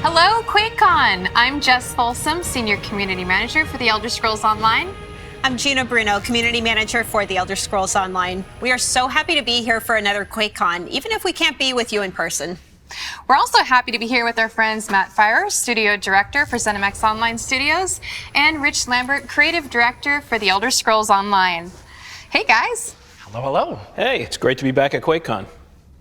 Hello, QuakeCon! I'm Jess Folsom, Senior Community Manager for The Elder Scrolls Online. I'm Gina Bruno, Community Manager for The Elder Scrolls Online. We are so happy to be here for another QuakeCon, even if we can't be with you in person. We're also happy to be here with our friends Matt Firor, Studio Director for ZeniMax Online Studios, and Rich Lambert, Creative Director for The Elder Scrolls Online. Hey guys! Hello, hello. Hey, it's great to be back at QuakeCon.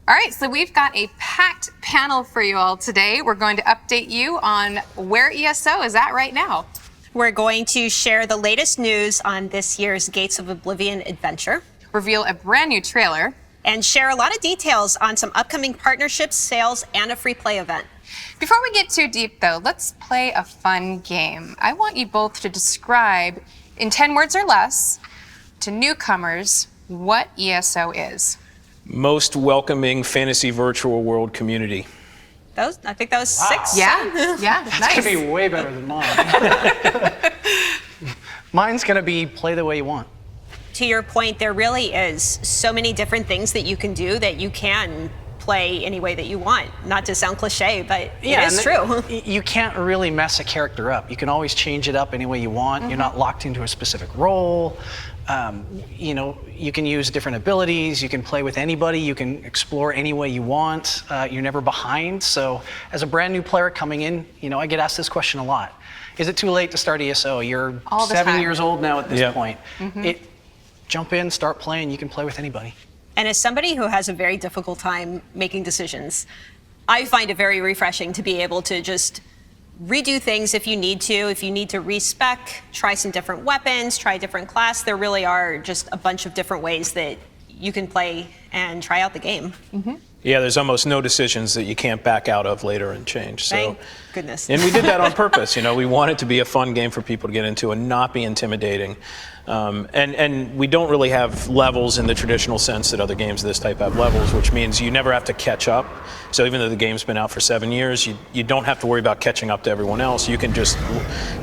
All right, so we've got a packed panel for you all today. We're going to update you on where ESO is at right now. We're going to share the latest news on this year's Gates of Oblivion adventure, Reveal a brand new trailer, and share a lot of details on some upcoming partnerships, sales, and a free play event. Before we get too deep, though, let's play a fun game. I want you both to describe, in 10 words or less, to newcomers, what ESO is. Most welcoming fantasy virtual world community. I think that was Wow. 6. Yeah, That's nice. gonna be way better than mine. Mine's gonna be play the way you want. To your point, there really is so many different things that you can do that you can play any way that you want. Not to sound cliche, but it is true. You can't really mess a character up. You can always change it up any way you want. You're not locked into a specific role. You can use different abilities. You can play with anybody. You can explore any way you want. You're never behind. So as a brand new player coming in, I get asked this question a lot. Is it too late to start ESO? You're All the 7 time. years old now at this Yeah. point. Jump in, start playing. You can play with anybody. And as somebody who has a very difficult time making decisions, I find it very refreshing to be able to just redo things if you need to respec, try some different weapons, try a different class. There really are just a bunch of different ways that you can play and try out the game. Yeah, there's almost no decisions that you can't back out of later and change. So, Thank goodness. and we did that on purpose. We want it to be a fun game for people to get into and not be intimidating. And we don't really have levels in the traditional sense that other games of this type have levels, which means you never have to catch up. So even though the game's been out for 7 years, you don't have to worry about catching up to everyone else. You can just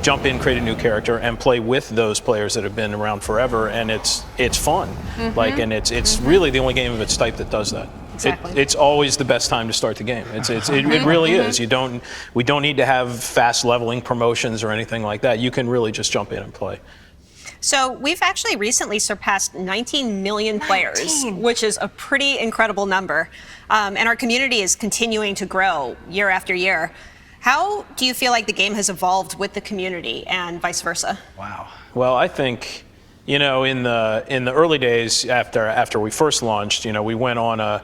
jump in, create a new character, and play with those players that have been around forever, and it's fun. And it's really the only game of its type that does that. Exactly. It's always the best time to start the game. It really is. We don't need to have fast leveling promotions or anything like that. You can really just jump in and play. So we've actually recently surpassed 19 million players, which is a pretty incredible number. And our community is continuing to grow year after year. How do you feel like the game has evolved with the community and vice versa? Wow. Well, I think, in the early days after we first launched, we went on a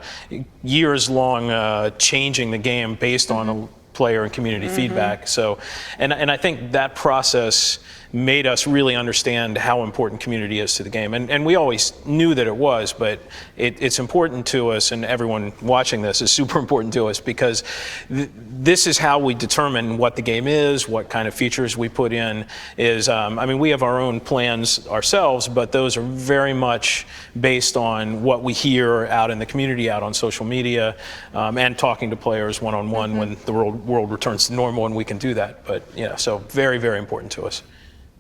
years-long changing the game based on a player and community feedback. So, and I think that process made us really understand how important community is to the game. And we always knew that it was, but it's important to us, and everyone watching this is super important to us, because this is how we determine what the game is, what kind of features we put in. We have our own plans ourselves, but those are very much based on what we hear out in the community, out on social media, and talking to players one-on-one when the world returns to normal and we can do that. But so very, very important to us.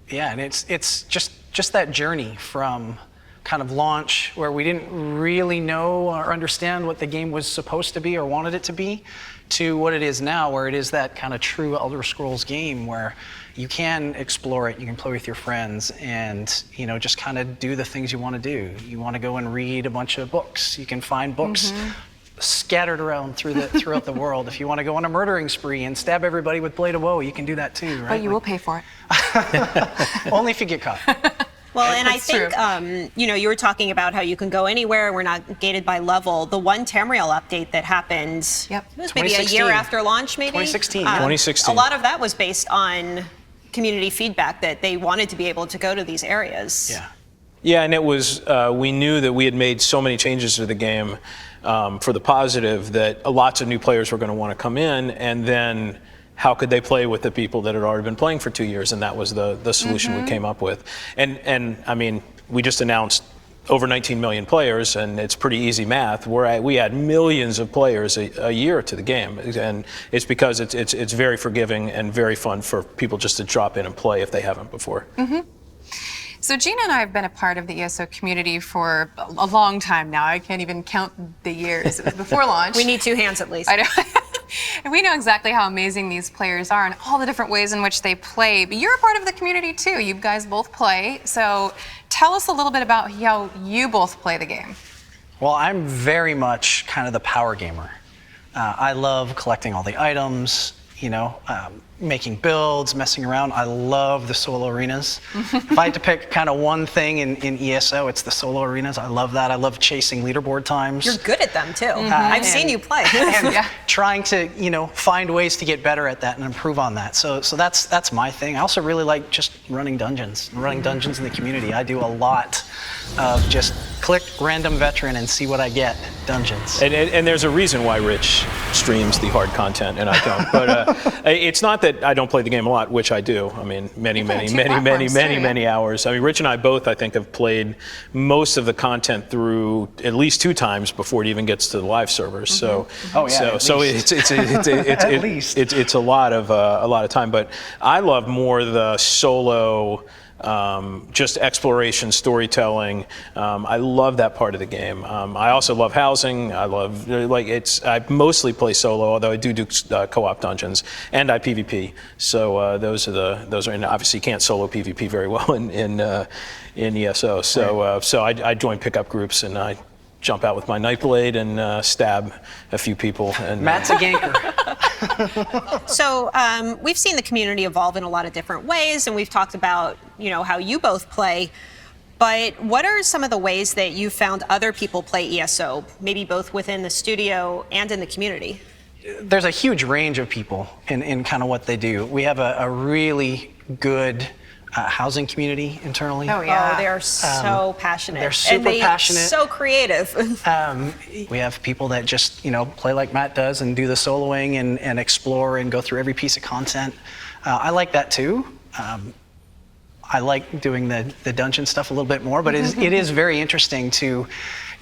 Yeah, and it's just that journey from kind of launch where we didn't really know or understand what the game was supposed to be or wanted it to be, to what it is now, where it is that kind of true Elder Scrolls game where you can explore it, you can play with your friends, and just kind of do the things you want to do. You want to go and read a bunch of books. You can find books scattered around throughout the world. If you want to go on a murdering spree and stab everybody with Blade of Woe, you can do that too, right? But you will pay for it. Only if you get caught. Well, and I That's true. think, you were talking about how you can go anywhere. We're not gated by level. The one Tamriel update that happened, it was maybe a 2016. year after launch, maybe? 2016, 2016. A lot of that was based on community feedback that they wanted to be able to go to these areas. Yeah. Yeah, and it was, we knew that we had made so many changes to the game for the positive that lots of new players were going to want to come in, and then how could they play with the people that had already been playing for 2 years? And that was the solution we came up with. And we just announced over 19 million players, and it's pretty easy math. We add millions of players a year to the game, and it's because it's very forgiving and very fun for people just to drop in and play if they haven't before. So Gina and I have been a part of the ESO community for a long time now. I can't even count the years. It was before launch. We need 2 hands at least. I know. We know exactly how amazing these players are and all the different ways in which they play, but you're a part of the community too. You guys both play, so tell us a little bit about how you both play the game. Well, I'm very much kind of the power gamer. I love collecting all the items, making builds, messing around. I love the solo arenas. If I had to pick kind of one thing in ESO, it's the solo arenas. I love that. I love chasing leaderboard times. You're good at them too. I've seen you play. And trying to, find ways to get better at that and improve on that. So that's my thing. I also really like just running dungeons in the community. I do a lot of just click random veteran and see what I get dungeons. And there's a reason why Rich streams the hard content and I don't. But it's not that I don't play the game a lot, which I do. I mean, many hours. I mean, Rich and I both, I think, have played most of the content through at least 2 times before it even gets to the live servers. So, it's a lot of time. But I love more the solo. Just exploration, storytelling. I love that part of the game. I also love housing. I mostly play solo, although I do co-op dungeons, and I PvP. So those are, and obviously you can't solo PvP very well in ESO. So I join pickup groups and I jump out with my Nightblade and stab a few people. And Matt's a ganker. So we've seen the community evolve in a lot of different ways, and we've talked about, how you both play. But what are some of the ways that you found other people play ESO, maybe both within the studio and in the community? There's a huge range of people in kind of what they do. We have a really good housing community internally. Oh, yeah. Oh, they are so passionate. They're super passionate. So creative. We have people that just, play like Matt does and do the soloing and explore and go through every piece of content. I like that too. I like doing the dungeon stuff a little bit more, but it is very interesting to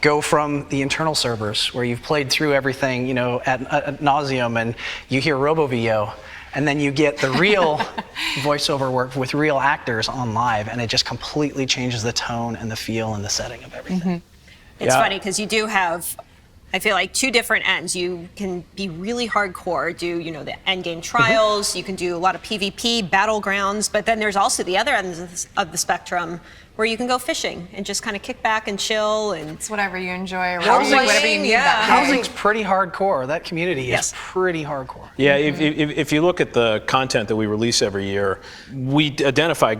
go from the internal servers where you've played through everything, ad nauseum, and you hear RoboVO. And then you get the real voiceover work with real actors on live, and it just completely changes the tone and the feel and the setting of everything. It's funny because you do have, I feel like, 2 different ends. You can be really hardcore, do the end game trials. You can do a lot of PvP, battlegrounds, but then there's also the other end of the spectrum where you can go fishing and just kind of kick back and chill. And it's whatever you enjoy or housing, whatever you need that day. Housing's pretty hardcore. That community is pretty hardcore. Yeah, if you look at the content that we release every year, we identify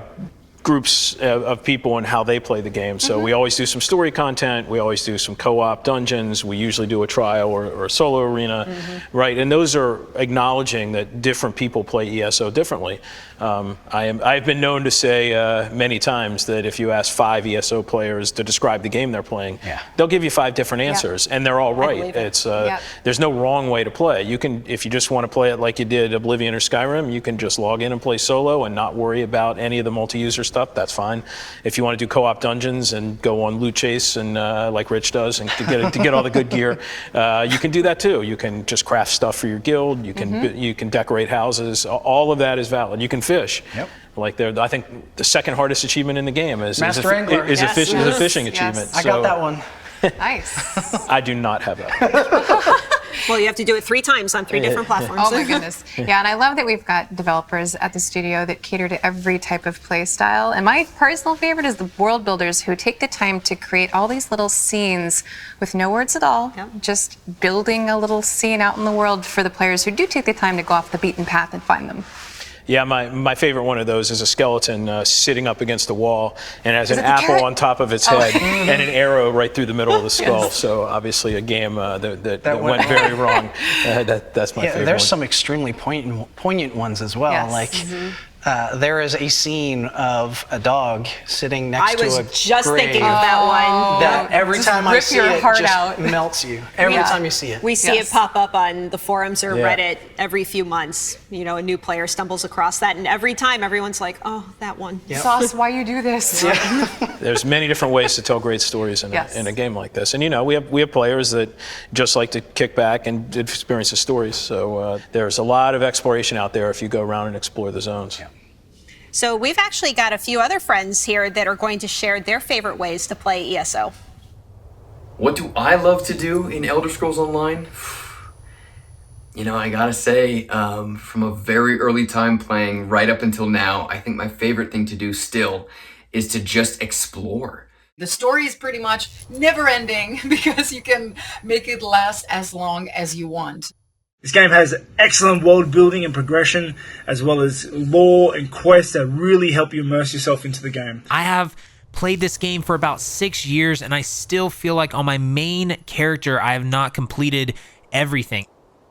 groups of people and how they play the game. So we always do some story content, we always do some co-op dungeons, we usually do a trial or a solo arena, right? And those are acknowledging that different people play ESO differently. I've been known to say many times that if you ask 5 ESO players to describe the game they're playing, they'll give you 5 different answers, and they're all right. It's there's no wrong way to play. You can, if you just want to play it like you did Oblivion or Skyrim, you can just log in and play solo and not worry about any of the multi-user stuff. That's fine. If you want to do co-op dungeons and go on loot chase and like Rich does and to get all the good gear, you can do that too. You can just craft stuff for your guild. You can you can decorate houses. All of that is valid. You can fish. Yep. Like I think the second hardest achievement in the game is a fishing achievement. I got that one. Nice. I do not have that. Well, you have to do it 3 times on 3 different platforms. Oh my goodness. Yeah, and I love that we've got developers at the studio that cater to every type of play style. And my personal favorite is the world builders who take the time to create all these little scenes with no words at all, just building a little scene out in the world for the players who do take the time to go off the beaten path and find them. Yeah, my favorite one of those is a skeleton sitting up against the wall and has an apple on top of its head and an arrow right through the middle of the skull. So obviously a game that went very wrong. That's my favorite. There's some extremely poignant ones as well. Yes. Like there is a scene of a dog sitting next to a grave. I was just thinking of that one. That every time I see it, heart just out. melts you. Every time you see it. We see it pop up on the forums or Reddit every few months. You know, a new player stumbles across that, and every time everyone's like, "Oh, that one." Sauce, why you do this? There's many different ways to tell great stories in a game like this, and you know we have players that just like to kick back and experience the stories. So there's a lot of exploration out there if you go around and explore the zones. Yeah. So we've actually got a few other friends here that are going to share their favorite ways to play ESO. What do I love to do in Elder Scrolls Online? You know, I gotta say, from a very early time playing right up until now, I think my favorite thing to do still is to just explore. The story is pretty much never ending because you can make it last as long as you want. This game has excellent world building and progression, as well as lore and quests that really help you immerse yourself into the game. I have played this game for about 6 years, and I still feel like on my main character, I have not completed everything.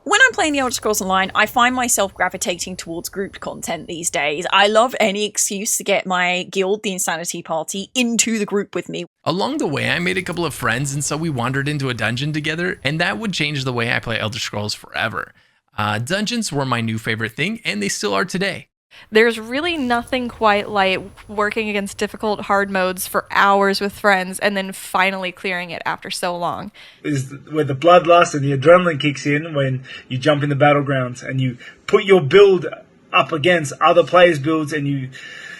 When I'm playing The Elder Scrolls Online, I find myself gravitating towards grouped content these days. I love any excuse to get my guild, the Insanity Party, into the group with me. Along the way, I made a couple of friends, and so we wandered into a dungeon together, and that would change the way I play Elder Scrolls forever. Dungeons were my new favorite thing, and they still are today. There's really nothing quite like working against difficult hard modes for hours with friends and then finally clearing it after so long. Is where the bloodlust and the adrenaline kicks in when you jump in the battlegrounds and you put your build up against other players' builds, and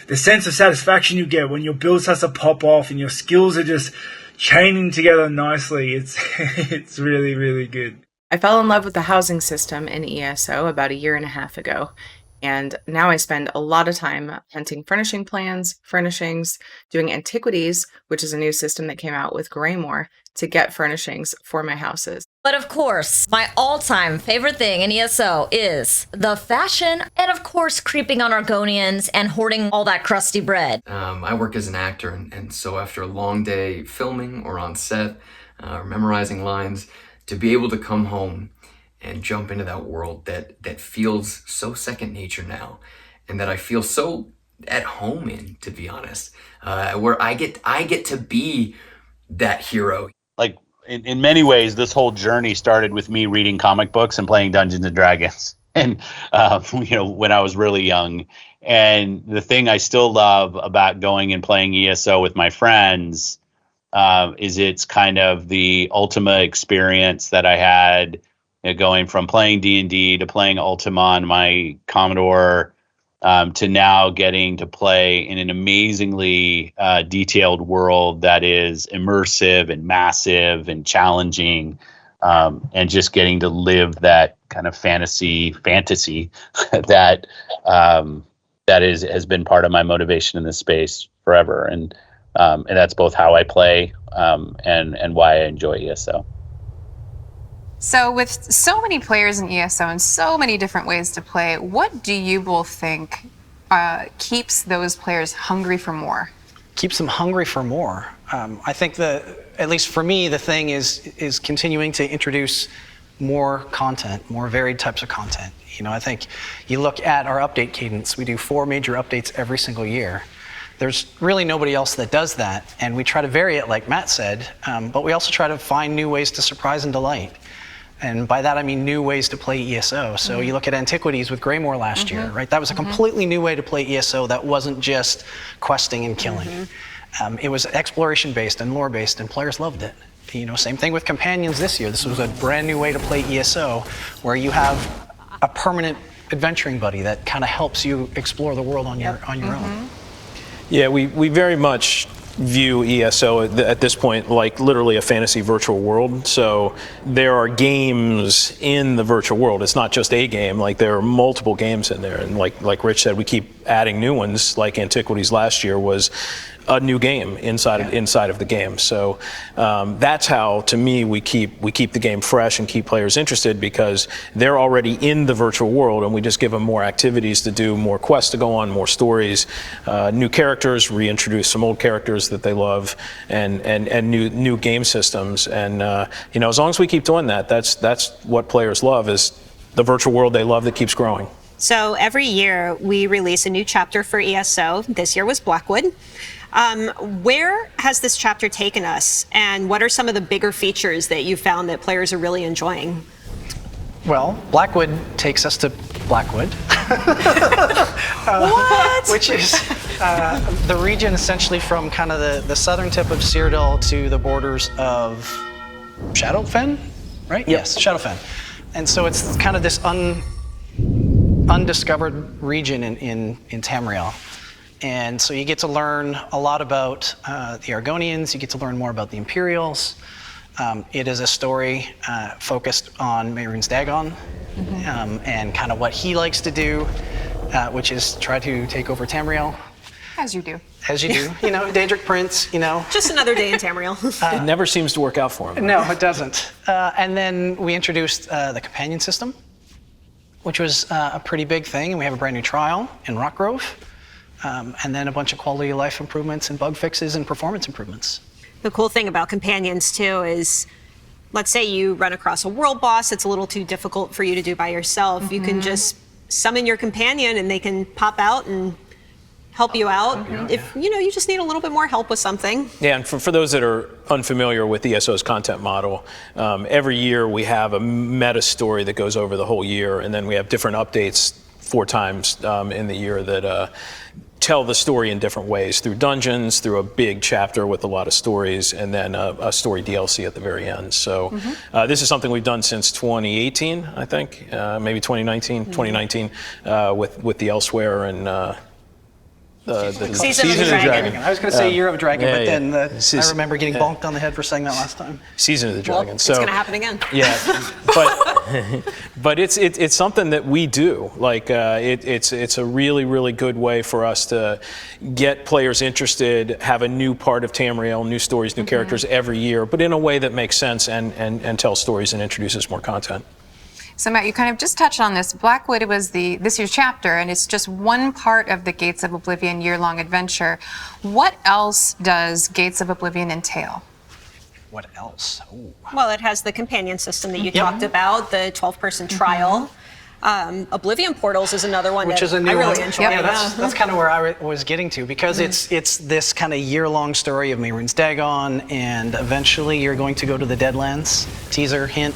the sense of satisfaction you get when your build starts to pop off and your skills are just chaining together nicely. It's really, really good. I fell in love with the housing system in ESO about a year and a half ago. And now I spend a lot of time hunting furnishing plans, furnishings, doing antiquities, which is a new system that came out with Greymore, to get furnishings for my houses. But of course, my all-time favorite thing in ESO is the fashion and of course creeping on Argonians and hoarding all that crusty bread. I work as an actor, and so after a long day filming or on set, or memorizing lines, to be able to come home and jump into that world that feels so second nature now, and that I feel so at home in, to be honest, where I get to be that hero. Like in many ways, this whole journey started with me reading comic books and playing Dungeons and Dragons, and when I was really young. And the thing I still love about going and playing ESO with my friends is it's kind of the ultimate experience that I had. Going from playing D&D to playing Ultima on my Commodore, to now getting to play in an amazingly detailed world that is immersive and massive and challenging, and just getting to live that kind of fantasy that has been part of my motivation in this space forever, and that's both how I play and why I enjoy ESO. So with so many players in ESO and so many different ways to play, what do you both think keeps those players hungry for more? Keeps them hungry for more. I think at least for me, the thing is continuing to introduce more content, more varied types of content. I think you look at our update cadence. We do 4 major updates every single year. There's really nobody else that does that, and we try to vary it, like Matt said, but we also try to find new ways to surprise and delight. And by that, I mean new ways to play ESO. So you look at Antiquities with Greymore last year, right? That was a completely new way to play ESO that wasn't just questing and killing. It was exploration-based and lore-based, and players loved it. Same thing with Companions this year. This was a brand new way to play ESO, where you have a permanent adventuring buddy that kind of helps you explore the world on your own. Yeah, we very much view ESO at this point like literally a fantasy virtual world. So there are games in the virtual world. It's not just a game. Like there are multiple games in there, and like Rich said, we keep adding new ones. Like Antiquities last year was a new game inside of the game. So that's how, to me, we keep the game fresh and keep players interested, because they're already in the virtual world, and we just give them more activities to do, more quests to go on, more stories, new characters, reintroduce some old characters that they love, and new game systems. And as long as we keep doing that, that's what players love, is the virtual world they love that keeps growing. So every year we release a new chapter for ESO. This year was Blackwood. Where has this chapter taken us, and what are some of the bigger features that you found that players are really enjoying? Well, Blackwood takes us to Blackwood. Which is the region essentially from kind of the southern tip of Cyrodiil to the borders of Shadowfen, right? Yes, Shadowfen. And so it's kind of this undiscovered region in Tamriel. And so you get to learn a lot about the Argonians, you get to learn more about the Imperials. It is a story focused on Mehrunes Dagon and kind of what he likes to do, which is try to take over Tamriel. As you do. As you do. You know, Daedric Prince, you know. Just another day in Tamriel. It never seems to work out for him. No, it doesn't. And then we introduced the companion system, which was a pretty big thing. And we have a brand new trial in Rockgrove. And then a bunch of quality of life improvements and bug fixes and performance improvements. The cool thing about companions, too, is let's say you run across a world boss that's a little too difficult for you to do by yourself. You can just summon your companion and they can pop out and help you out if you just need a little bit more help with something. Yeah, and for those that are unfamiliar with ESO's content model, every year we have a meta story that goes over the whole year, and then we have different updates 4 times in the year that tell the story in different ways, through dungeons, through a big chapter with a lot of stories, and then a story DLC at the very end. So this is something we've done since 2018, I think, maybe 2019, with the Elsewhere and the Season of the Dragon. I was going to say Year of Dragon, yeah, but then yeah. I remember getting bonked on the head for saying that last time. Season of the Dragon. Well, So it's going to happen again. Yeah, but it's something that we do. Like it's a really good way for us to get players interested, have a new part of Tamriel, new stories, new characters every year, but in a way that makes sense and tells stories and introduces more content. So Matt, you kind of just touched on this. Blackwood was this year's chapter, and it's just one part of the Gates of Oblivion year-long adventure. What else does Gates of Oblivion entail? What else? Ooh. Well, it has the companion system that you talked about, the 12-person trial. Oblivion Portals is another one Which that is a new I really one. enjoy. Yeah, that's kind of where I was getting to, because it's this kind of year-long story of Mehrunes Dagon, and eventually you're going to go to the Deadlands. Teaser, hint.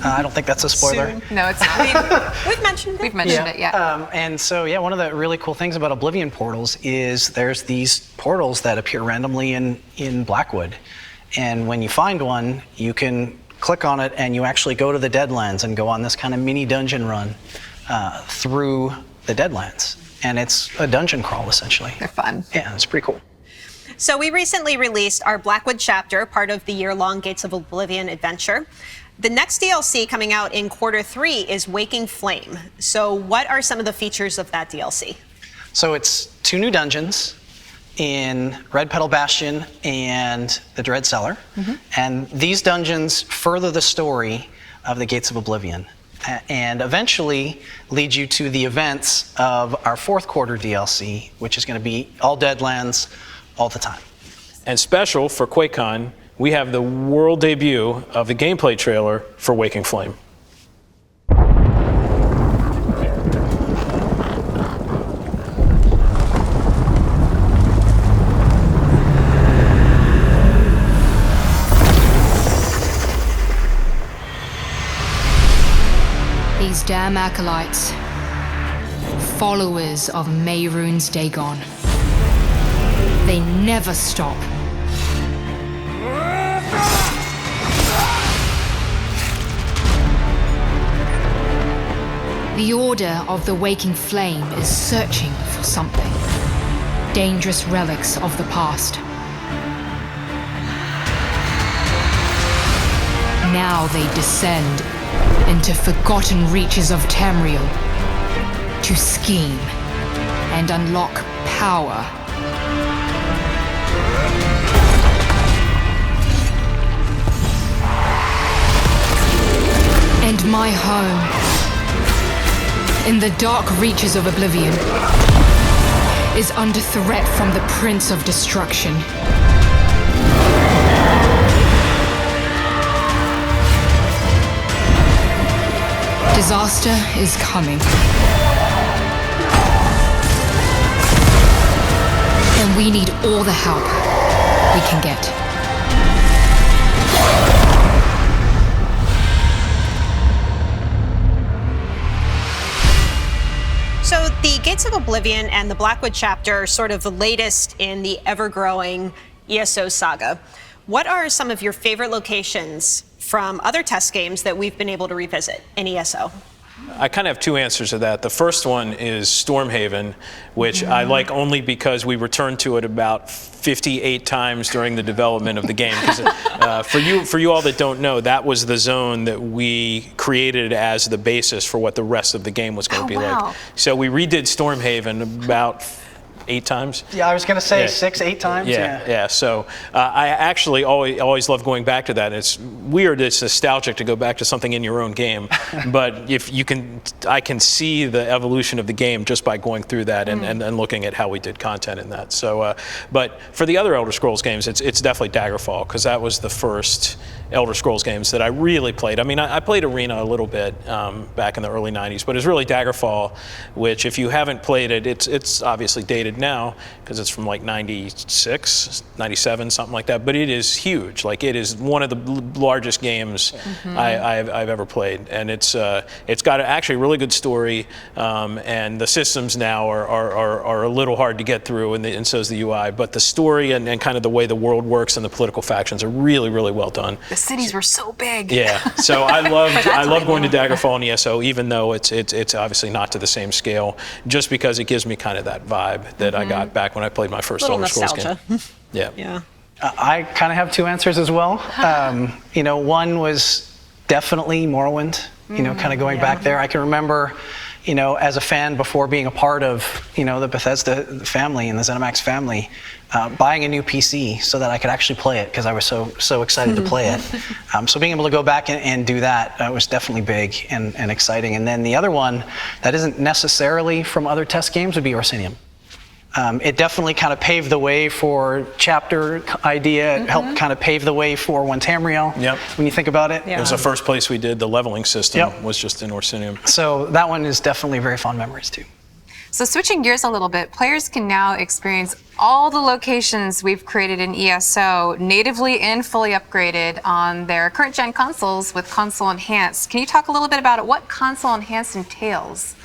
I don't think that's a spoiler. Soon. No, it's not. We've mentioned it. We've mentioned it, yeah. And so, one of the really cool things about Oblivion Portals is there's these portals that appear randomly in Blackwood. And when you find one, you can click on it and you actually go to the Deadlands and go on this kind of mini dungeon run through the Deadlands. And it's a dungeon crawl, essentially. They're fun. Yeah, it's pretty cool. So we recently released our Blackwood chapter, part of the year-long Gates of Oblivion adventure. The next DLC coming out in Q3 is Waking Flame. So what are some of the features of that DLC? So it's 2 new dungeons in Red Petal Bastion and the Dread Cellar. And these dungeons further the story of the Gates of Oblivion and eventually lead you to the events of our 4th quarter DLC, which is going to be all Deadlands all the time. And special for QuakeCon, we have the world debut of the gameplay trailer for Waking Flame. These damn acolytes, followers of Mehrunes Dagon. They never stop. The Order of the Waking Flame is searching for something. Dangerous relics of the past. Now they descend into forgotten reaches of Tamriel to scheme and unlock power. And my home, in the dark reaches of Oblivion, is under threat from the Prince of Destruction. Disaster is coming. And we need all the help we can get. So the Gates of Oblivion and the Blackwood chapter are sort of the latest in the ever-growing ESO saga. What are some of your favorite locations from other test games that we've been able to revisit in ESO? I kind of have two answers to that. The first one is Stormhaven, which I like only because we returned to it about 58 times during the development of the game. For you all that don't know, that was the zone that we created as the basis for what the rest of the game was going to be like. So we redid Stormhaven about 8 times. Yeah, I was going to say 6, 8 times. Yeah. So I actually always love going back to that. It's weird. It's nostalgic to go back to something in your own game, but if you can, I can see the evolution of the game just by going through that and looking at how we did content in that. So, but for the other Elder Scrolls games, it's definitely Daggerfall, because that was the first Elder Scrolls games that I really played. I mean, I played Arena a little bit back in the early 90s, but it's really Daggerfall, which if you haven't played it, it's obviously dated now because it's from like 96, 97, something like that, but it is huge. Like, it is one of the largest games I've ever played, and it's got actually a really good story, and the systems now are a little hard to get through, and so is the UI, but the story and kind of the way the world works and the political factions are really, really well done. The cities were so big. Yeah, so I love going to Daggerfall and ESO, even though it's obviously not to the same scale, just because it gives me kind of that vibe that I got back when I played my first Elder Scrolls game. Yeah. I kind of have two answers as well. One was definitely Morrowind. Kind of going back there. I can remember, as a fan before being a part of, the Bethesda family and the ZeniMax family, buying a new PC so that I could actually play it because I was so excited to play it. So being able to go back and do that was definitely big and exciting. And then the other one that isn't necessarily from other test games would be Orsinium. It definitely kind of paved the way for chapter idea. It helped kind of pave the way for One Tamriel. Yep. When you think about it. It was the first place we did the leveling system was just in Orsinium. So that one is definitely very fond memories too. So switching gears a little bit, players can now experience all the locations we've created in ESO natively and fully upgraded on their current gen consoles with Console Enhanced. Can you talk a little bit about it? What Console Enhanced entails?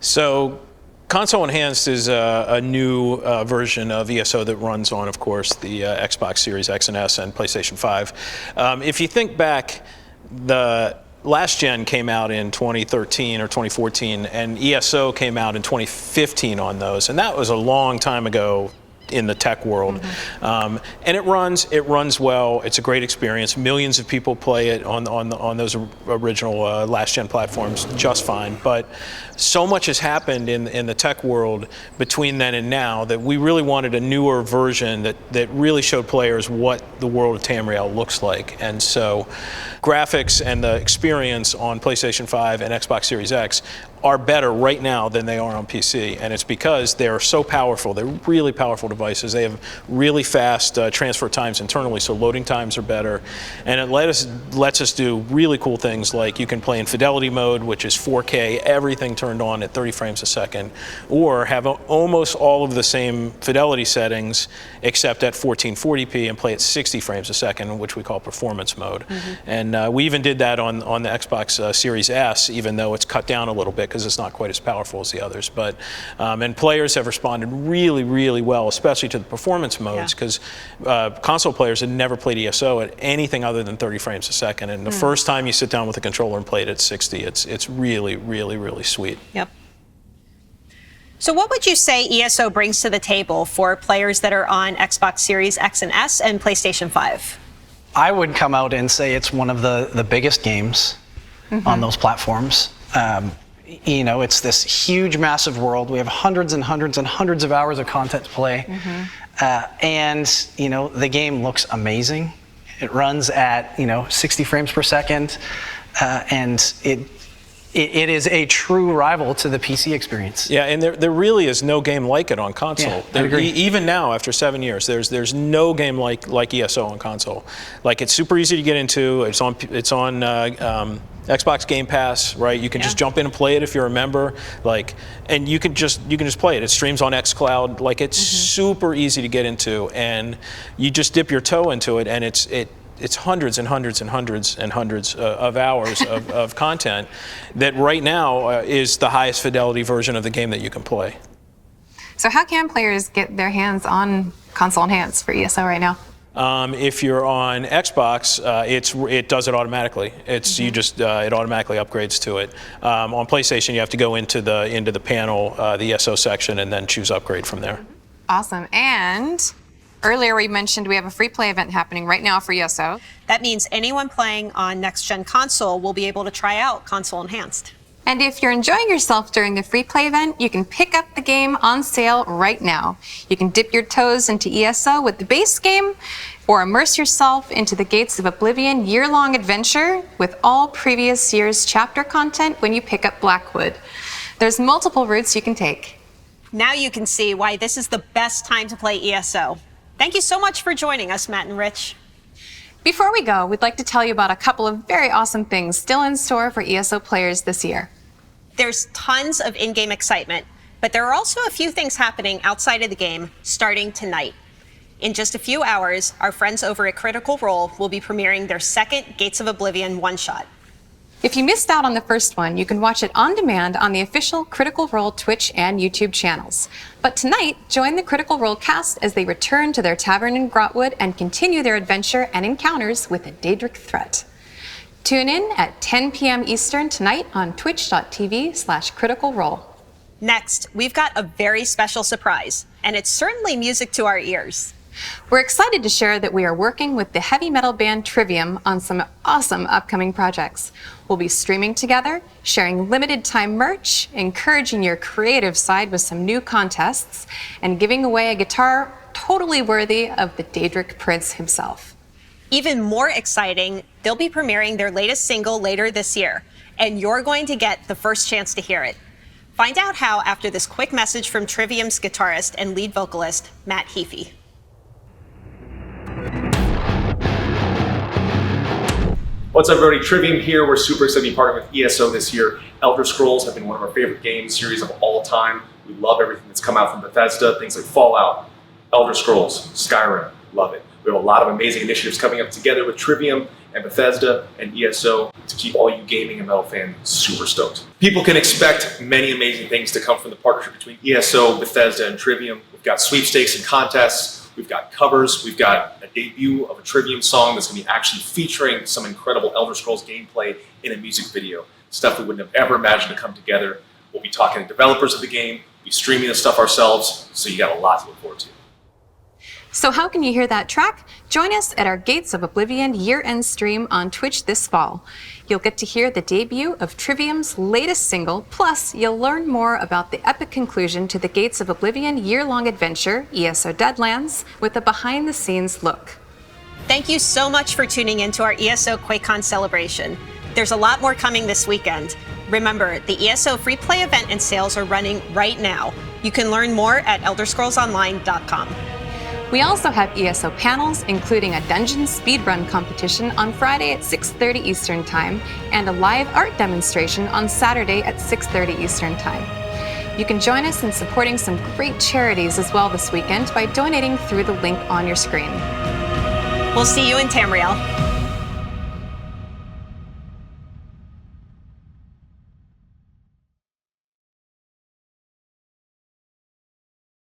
So Console Enhanced is a new version of ESO that runs on, of course, the Xbox Series X and S and PlayStation 5. If you think back, the last gen came out in 2013 or 2014, and ESO came out in 2015 on those, and that was a long time ago in the tech world. And it runs well. It's a great experience. Millions of people play it on those original last gen platforms just fine. But so much has happened in the tech world between then and now that we really wanted a newer version that really showed players what the world of Tamriel looks like. And so graphics and the experience on PlayStation 5 and Xbox Series X are better right now than they are on PC, and it's because they're so powerful. They're really powerful devices. They have really fast transfer times internally, so loading times are better, and it lets us do really cool things like you can play in fidelity mode, which is 4K, everything turned on at 30 frames a second, or have almost all of the same fidelity settings except at 1440p and play at 60 frames a second, which we call performance mode. And we even did that on the Xbox Series S, even though it's cut down a little bit because it's not quite as powerful as the others. But and players have responded really, really well, especially to the performance modes, because console players had never played ESO at anything other than 30 frames a second. And the first time you sit down with a controller and play it at 60, it's really, really, really sweet. Yep. So what would you say ESO brings to the table for players that are on Xbox Series X and S and PlayStation 5? I would come out and say it's one of the biggest games on those platforms. It's this huge, massive world. We have hundreds and hundreds and hundreds of hours of content to play. And, the game looks amazing. It runs at, 60 frames per second. And it is a true rival to the PC experience. Yeah, and there really is no game like it on console. Yeah, I agree. Even now, after 7 years, there's no game like ESO on console. Like, it's super easy to get into. It's on Xbox Game Pass, right? You can just jump in and play it if you're a member. And you can just play it. It streams on xCloud. Like, it's super easy to get into, and you just dip your toe into it, and it's hundreds and hundreds and hundreds and hundreds of hours of content that right now is the highest fidelity version of the game that you can play. So how can players get their hands on Console Enhanced for ESO right now? If you're on Xbox, it does it automatically. You just it automatically upgrades to it. On PlayStation, you have to go into the panel, the ESO section, and then choose upgrade from there. Awesome. And earlier we mentioned we have a free play event happening right now for ESO. That means anyone playing on next-gen console will be able to try out Console Enhanced. And if you're enjoying yourself during the free play event, you can pick up the game on sale right now. You can dip your toes into ESO with the base game, or immerse yourself into the Gates of Oblivion year-long adventure with all previous year's chapter content when you pick up Blackwood. There's multiple routes you can take. Now you can see why this is the best time to play ESO. Thank you so much for joining us, Matt and Rich. Before we go, we'd like to tell you about a couple of very awesome things still in store for ESO players this year. There's tons of in-game excitement, but there are also a few things happening outside of the game starting tonight. In just a few hours, our friends over at Critical Role will be premiering their second Gates of Oblivion one-shot. If you missed out on the first one, you can watch it on demand on the official Critical Role Twitch and YouTube channels. But tonight, join the Critical Role cast as they return to their tavern in Grotwood and continue their adventure and encounters with a Daedric threat. Tune in at 10 p.m. Eastern tonight on twitch.tv/Critical Role. Next, we've got a very special surprise, and it's certainly music to our ears. We're excited to share that we are working with the heavy metal band Trivium on some awesome upcoming projects. We'll be streaming together, sharing limited time merch, encouraging your creative side with some new contests, and giving away a guitar totally worthy of the Daedric Prince himself. Even more exciting, they'll be premiering their latest single later this year, and you're going to get the first chance to hear it. Find out how after this quick message from Trivium's guitarist and lead vocalist, Matt Heafy. What's up, everybody? Trivium here. We're super excited to be partnering with ESO this year. Elder Scrolls have been one of our favorite game series of all time. We love everything that's come out from Bethesda, things like Fallout, Elder Scrolls, Skyrim, love it. We have a lot of amazing initiatives coming up together with Trivium and Bethesda and ESO to keep all you gaming and metal fans super stoked. People can expect many amazing things to come from the partnership between ESO, Bethesda, and Trivium. We've got sweepstakes and contests. We've got covers, we've got a debut of a Trivium song that's going to be actually featuring some incredible Elder Scrolls gameplay in a music video. Stuff we wouldn't have ever imagined to come together. We'll be talking to developers of the game, we'll be streaming this stuff ourselves, so you got a lot to look forward to. So how can you hear that track? Join us at our Gates of Oblivion year-end stream on Twitch this fall. You'll get to hear the debut of Trivium's latest single, plus you'll learn more about the epic conclusion to the Gates of Oblivion year-long adventure, ESO Deadlands, with a behind-the-scenes look. Thank you so much for tuning into our ESO QuakeCon celebration. There's a lot more coming this weekend. Remember, the ESO free play event and sales are running right now. You can learn more at elderscrollsonline.com. We also have ESO panels, including a dungeon speedrun competition on Friday at 6:30 Eastern Time and a live art demonstration on Saturday at 6:30 Eastern Time. You can join us in supporting some great charities as well this weekend by donating through the link on your screen. We'll see you in Tamriel.